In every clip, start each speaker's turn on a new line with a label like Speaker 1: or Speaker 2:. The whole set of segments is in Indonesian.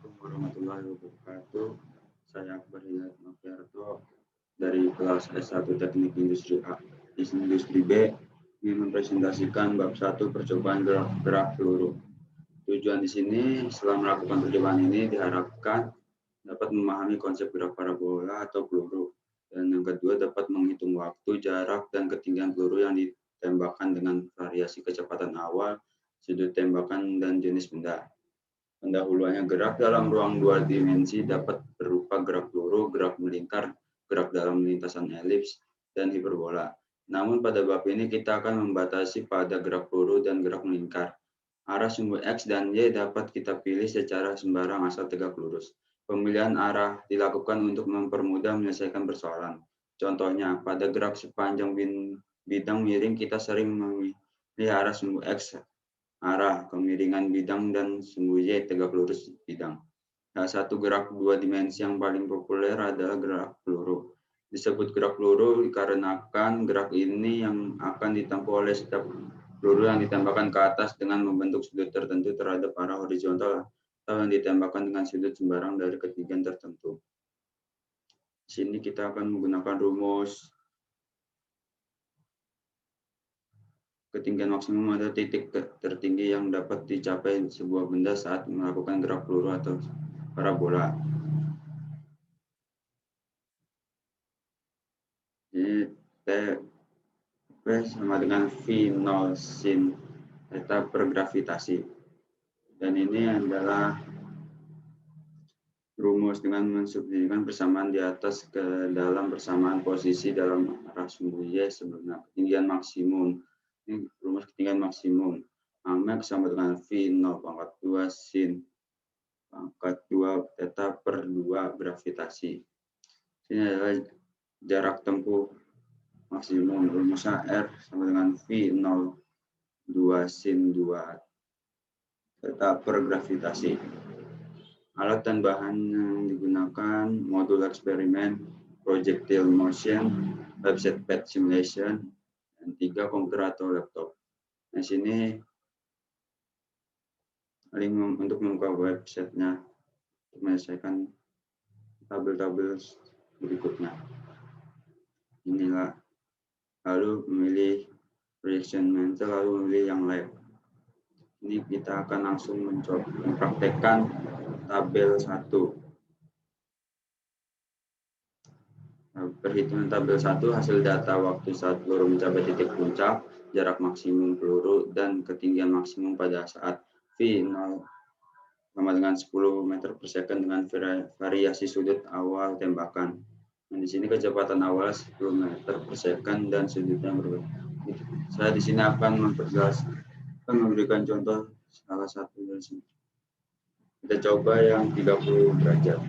Speaker 1: Assalamualaikum warahmatullahi wabarakatuh. Saya Akbar Hidayat Noviarto dari kelas S1 Teknik Industri A. Industri B ingin mempresentasikan bab 1 percobaan gerak peluru. Tujuan di sini setelah melakukan percobaan ini diharapkan dapat memahami konsep gerak parabola atau peluru. Dan yang kedua dapat menghitung waktu, jarak, dan ketinggian peluru yang ditembakkan dengan variasi kecepatan awal, sudut tembakan, dan jenis benda. Pendahuluannya gerak dalam ruang dua dimensi dapat berupa gerak peluru, gerak melingkar, gerak dalam lintasan elips, dan hiperbola. Namun pada bab ini kita akan membatasi pada gerak peluru dan gerak melingkar. Arah sumbu X dan Y dapat kita pilih secara sembarang asal tegak lurus. Pemilihan arah dilakukan untuk mempermudah menyelesaikan persoalan. Contohnya, pada gerak sepanjang bidang miring kita sering memilih arah sumbu X arah kemiringan bidang dan sumbu Y tegak lurus bidang. Salah satu gerak dua dimensi yang paling populer adalah gerak peluru. Disebut gerak peluru dikarenakan gerak ini yang akan ditempuh oleh setiap peluru yang ditembakkan ke atas dengan membentuk sudut tertentu terhadap arah horizontal atau yang ditembakkan dengan sudut sembarang dari ketinggian tertentu. Di sini kita akan menggunakan rumus ketinggian maksimum atau titik tertinggi yang dapat dicapai sebuah benda saat melakukan gerak peluru atau parabola. Ini P sama dengan V0 sin theta per gravitasi. Dan ini adalah rumus dengan mensubstitusikan persamaan di atas ke dalam persamaan posisi dalam arah sumbu Y sebelum ketinggian maksimum. Ini rumus ketinggian maksimum. Max sama dengan V0 pangkat 2 sin pangkat 2 theta per 2 gravitasi. Ini adalah jarak tempuh maksimum. Rumusnya R sama dengan V0 2 sin 2 theta per gravitasi. Alat dan bahan yang digunakan, modul eksperimen, projectile motion, website pad simulation, dan 3 komputer atau laptop. Di sini link untuk membuka websitenya untuk menyelesaikan tabel-tabel berikutnya. Inilah, lalu memilih projection mental, lalu memilih yang live. Ini kita akan langsung mencoba mempraktekkan tabel 1. Perhitungan tabel 1, hasil data waktu saat peluru mencapai titik puncak, jarak maksimum peluru, dan ketinggian maksimum pada saat V0 sama dengan 10 meter per second dengan variasi sudut awal tembakan. Dan di sini kecepatan awal 10 meter per second dan sudutnya berbeda. Saya di sini akan memberikan contoh salah satu dari sini. Kita coba yang 30 derajat.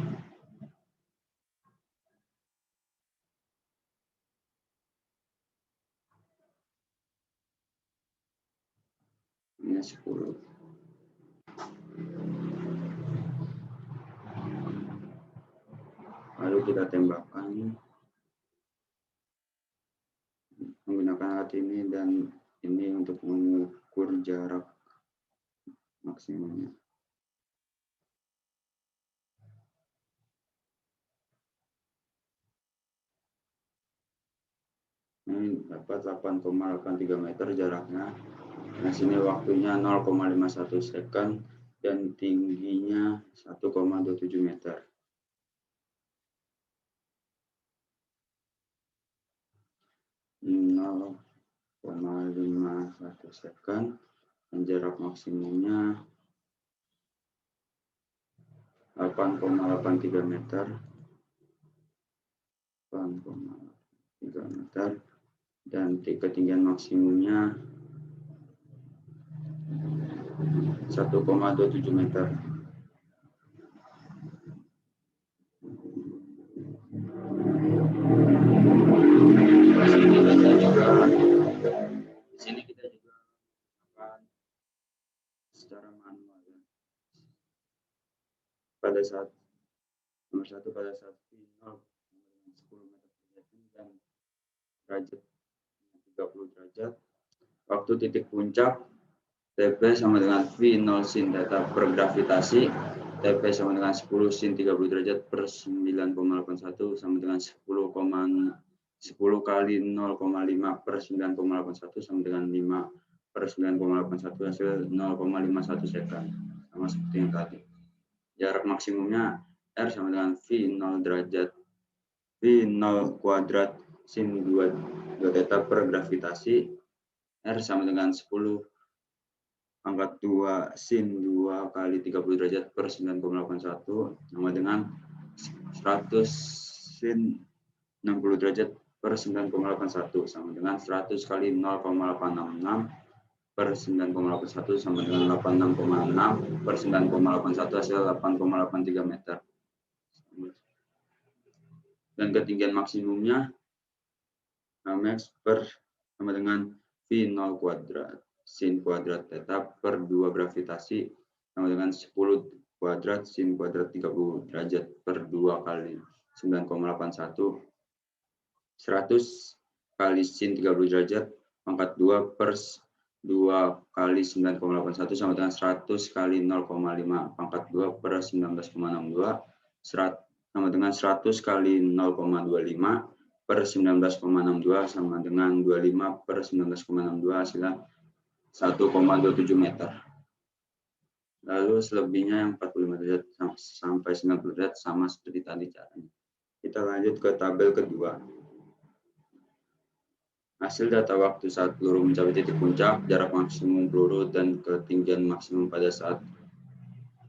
Speaker 1: Ini 10. Lalu kita tembakkan menggunakan alat ini dan ini untuk mengukur jarak maksimumnya. Ini dapat 8,83 meter jaraknya. Nah, sini waktunya 0,51 second dan tingginya 1,27 meter. Nol 0,51 second dan jarak maksimumnya 8,83 meter. 8,3 meter dan ketinggian maksimumnya 1,27 meter. Di sini kita juga akan secara manual ya. Pada saat nomor 1 pada saat V0 10 meter per second dan derajat 30 derajat. Waktu titik puncak TP sama dengan V0 sin theta per gravitasi TP sama dengan 10 sin 30 derajat per 9,81 sama dengan 10 kali 0,5 per 9,81 sama dengan 5 per 9,81 hasil 0,51 second. Sama seperti yang tadi. Jarak maksimumnya R sama dengan V0 derajat V0 kuadrat sin 2 theta per gravitasi. R sama dengan 10 pangkat 2 sin 2 kali 30 derajat per 9,81 sama dengan 100 sin 60 derajat per 9,81 sama dengan 100 kali 0,866 per 9,81 sama dengan 86,6 per 9,81 hasil 8,83 meter. Dan ketinggian maksimumnya max per sama dengan V0 kuadrat sin kuadrat theta per 2 gravitasi sama dengan 10 kuadrat sin kuadrat 30 derajat per 2 kali 9,81 100 kali sin 30 derajat pangkat 2 per 2 kali 9,81 sama dengan 100 kali 0,5 pangkat 2 per 19,62 sama dengan 100 kali 0,25 per 19,62 sama dengan 25 per 19,62 hasilnya 1,27 meter. Lalu selebihnya yang 45 derajat sampai 90 derajat sama seperti tadi caranya. Kita lanjut ke tabel kedua. Hasil data waktu saat peluru mencapai titik puncak, jarak maksimum peluru, dan ketinggian maksimum pada saat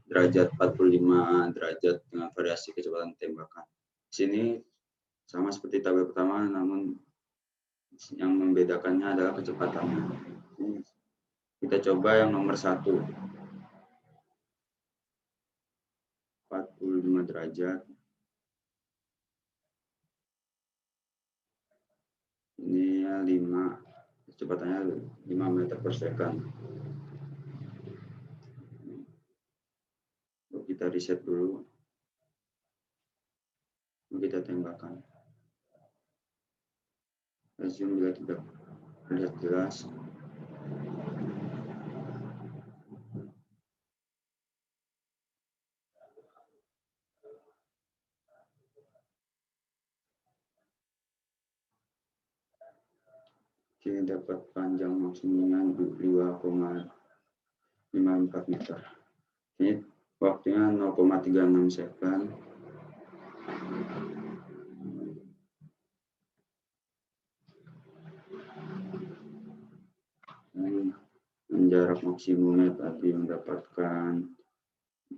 Speaker 1: derajat 45 derajat dengan variasi kecepatan tembakan. Di sini sama seperti tabel pertama, namun yang membedakannya adalah kecepatannya. Kita coba yang nomor 1. 45 derajat. Ini 5, kecepatannya 5 meter per second. Kita reset dulu. Kita tembakkan. Zoom bila tidak terlihat jelas. Oke, dapat panjang maksimumnya 2,54 meter. Ini waktunya 0,36 second. Dan jarak maksimumnya tadi mendapatkan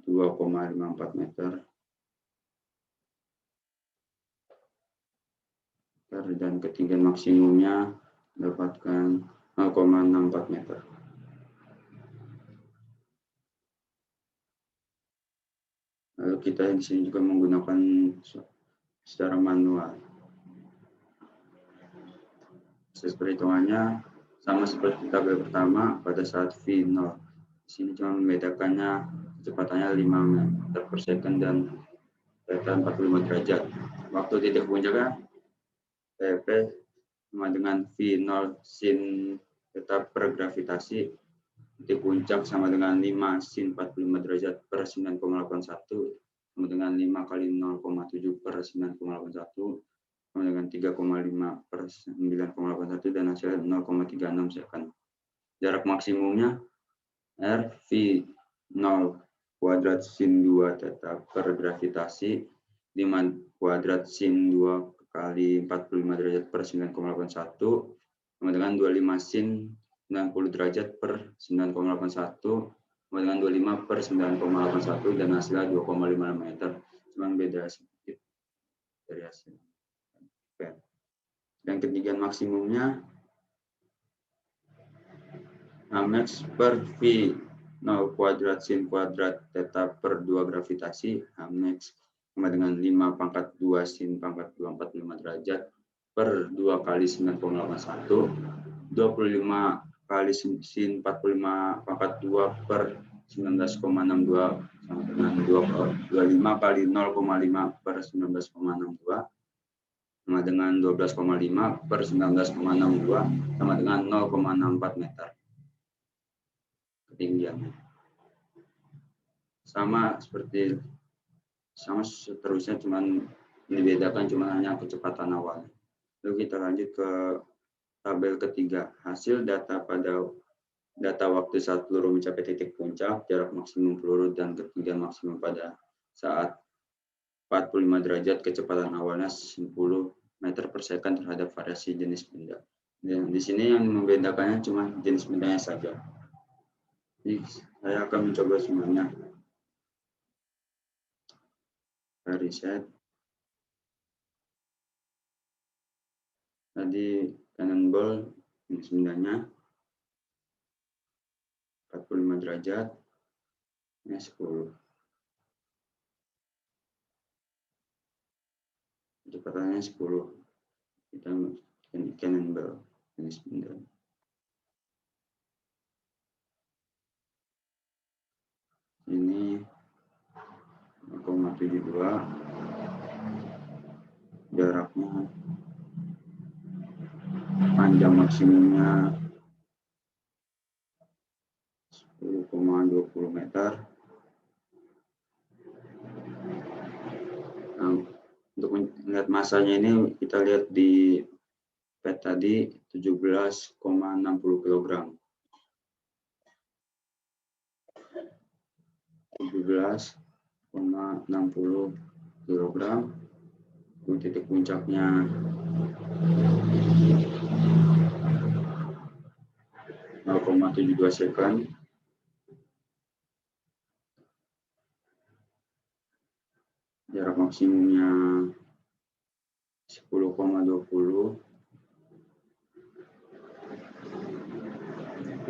Speaker 1: 2,54 meter. Dan ketinggian maksimumnya mendapatkan 0,64 meter. Lalu kita di sini juga menggunakan secara manual. Proses perhitungannya sama seperti tabel pertama pada saat V0. Di sini cuma membedakannya kecepatannya 5 meter per second dan theta 45 derajat. Waktu titik puncaknya TP sama dengan V0 sin theta per gravitasi. Titik puncak sama dengan 5 sin 45 derajat per 9,81 sama dengan 5 kali 0,7 per 9,81 sama dengan 3,5 per 9,81 dan hasilnya 0,36 second. Jarak maksimumnya R V0 kuadrat sin 2 theta per gravitasi 5 kuadrat sin 2 kali 45 derajat per 9,81 sama dengan 25 sin 90 derajat per 9,81 sama dengan 25 per 9,81 dan hasilnya 2,5 meter. Cuma beda sedikit dari hasil. Dan ketinggian maksimumnya max per V0 kuadrat sin kuadrat theta per 2 gravitasi max sama dengan 5 pangkat 2 sin pangkat 2 45 derajat per 2 kali 9,81 25 kali sin 45 pangkat 2 per 19,62 sama dengan 25 kali 0,5 per 19,62 sama dengan 12,5 per 19,62 sama dengan 0,64 meter ketinggiannya. sama seterusnya, cuman dibedakan cuma hanya kecepatan awal. Lalu kita lanjut ke tabel ketiga, hasil data waktu saat peluru mencapai titik puncak, jarak maksimum peluru dan ketinggian maksimum pada saat 45 derajat, kecepatan awalnya 10 meter per second terhadap variasi jenis benda. Dan di sini yang membedakannya cuma jenis bendanya saja. Jadi saya akan mencoba semuanya. Reset. Tadi cannonball jenis bendanya 45 derajat, ini 10. Kecepatannya 10. Kita cannonball jenis benda. Ini 0,72, jaraknya, panjang maksimumnya 10,20 meter. Nah, untuk melihat masanya ini kita lihat di pet tadi 17,60 kg. 17,60 kg. Titik puncaknya 0,72 second. Jarak maksimumnya 10,20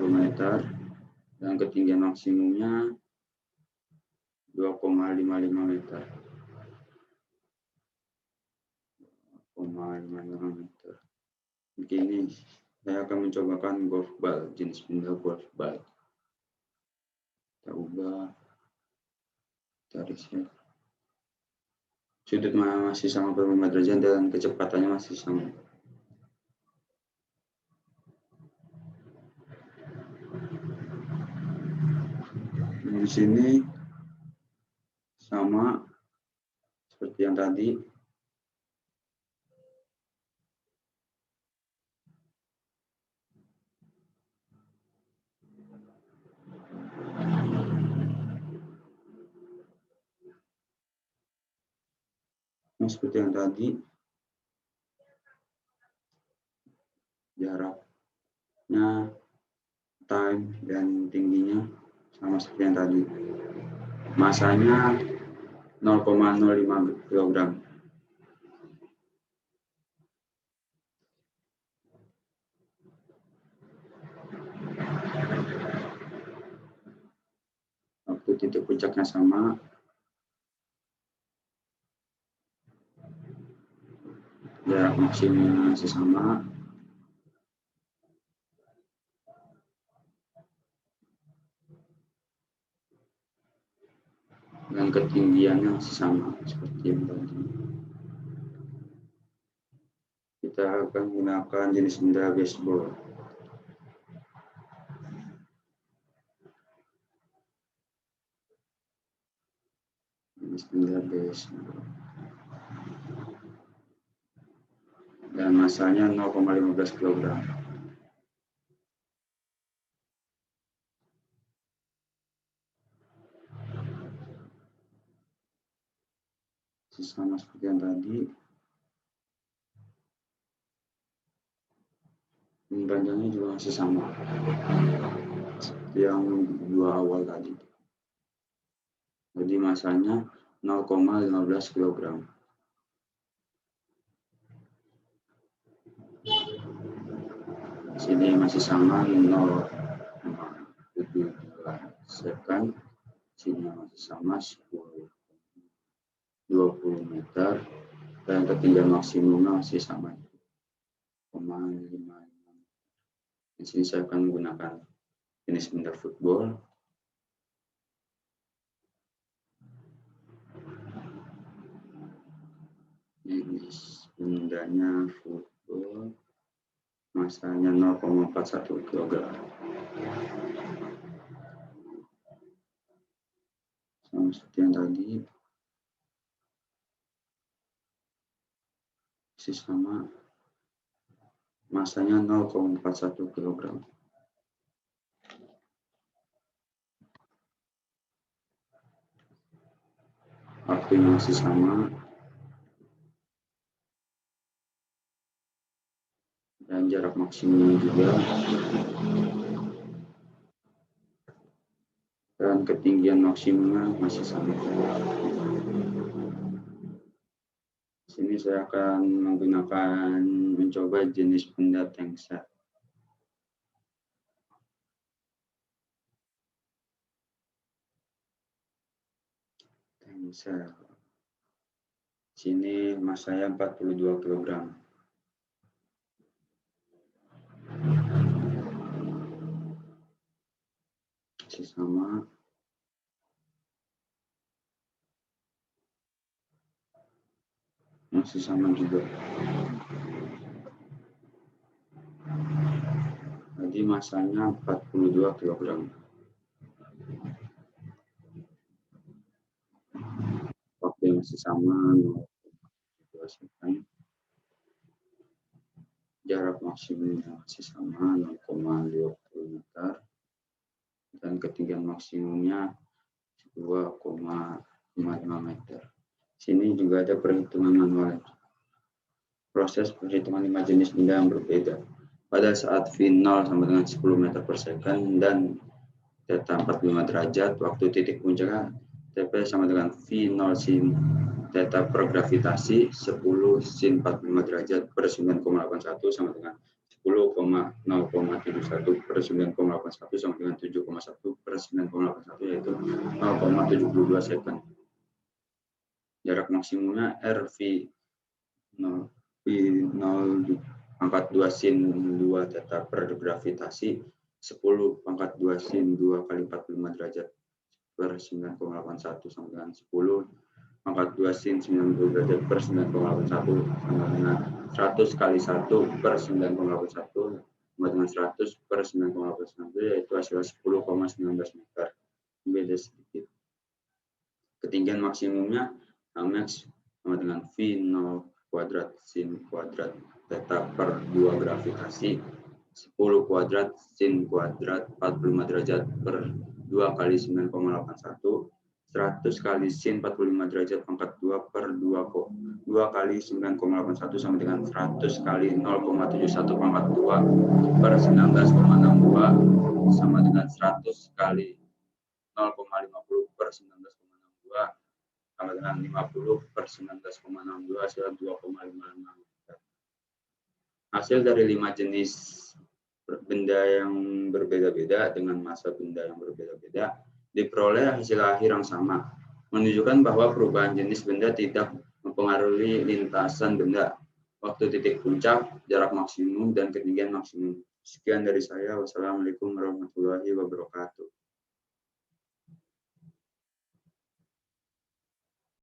Speaker 1: meter dan ketinggian maksimumnya 2,55 meter. 2,55 meter. Begini, saya akan mencobakan golf ball, jenis benda golf ball. Kita ubah, kita reset. Sudut masih sama 45 derajat dan kecepatannya masih sama. Di sini sama seperti yang tadi. Seperti yang tadi, jaraknya, time, dan tingginya sama seperti yang tadi. Masanya 0,05 kg. Waktu titik puncaknya sama. Jarak maksimumnya masih sama. Dan ketinggiannya masih sama seperti yang tadi. Kita akan menggunakan jenis benda baseball. Jenis benda baseball. Dan masanya 0,15 kg. Sama seperti yang tadi. Panjangnya juga masih sama seperti yang dua awal tadi. Jadi masanya 0,15 kg. Sini masih sama 0,72 second. Sini masih sama 20 meter dan ketinggian maksimumnya masih sama 0,55. Di sini saya akan menggunakan jenis benda football. Jenis bendanya football, masanya 0,41 kg. seperti yang tadi, masih sama, masanya 0,41 kg. Waktunya masih sama, dan jarak maksimum juga, dan ketinggian maksimumnya masih sama. Sini saya akan mencoba jenis benda tank-set. Tank-set. Sini masanya 42 kg. Masih sama. Masih sama juga. Jadi masanya 42 kg. Waktu masih sama, 0,2 second. Jarak maksimumnya masih sama, 0,20 meter. Dan ketinggian maksimumnya 2,55 meter. Sini juga ada perhitungan manual. Proses perhitungan 5 jenis benda yang berbeda. Pada saat V0 sama dengan 10 meter per second dan theta 45 derajat, waktu titik puncaknya TP sama dengan V0 sin theta per gravitasi 10 sin 45 derajat per 9,81 sama dengan 10,071 per 9,81 sama dengan 7,1 per 9,81, yaitu 0,72 second. Jarak maksimumnya RV 0 pangkat 2 sin 2 theta per gravitasi 10 pangkat 2 sin 2 kali 45 derajat per 9,81 sama dengan 10 pangkat 2 sin 90 derajat per 9,81 sama dengan 100 kali 1 per 9,81 sama dengan 100 per 9,81, yaitu hasilnya 10,19 meter. Beda sedikit. Ketinggian maksimumnya max sama dengan V0 kuadrat sin kuadrat theta per 2 gravitasi 10 kuadrat sin kuadrat 45 derajat per 2 kali 9,81 100 kali sin 45 derajat pangkat 2 per 2 kali 9,81 sama dengan 100 kali 0,71 pangkat 2 per 19,62 sama dengan 100 kali 0,50 per 19,62 sama dengan 50 per 19,62 hasil 2,55 meter. Hasil dari 5 jenis benda yang berbeda-beda dengan massa benda yang berbeda-beda diperoleh hasil akhir yang sama, menunjukkan bahwa perubahan jenis benda tidak mempengaruhi lintasan benda, waktu titik puncak, jarak maksimum, dan ketinggian maksimum. Sekian dari saya. Wassalamualaikum warahmatullahi wabarakatuh.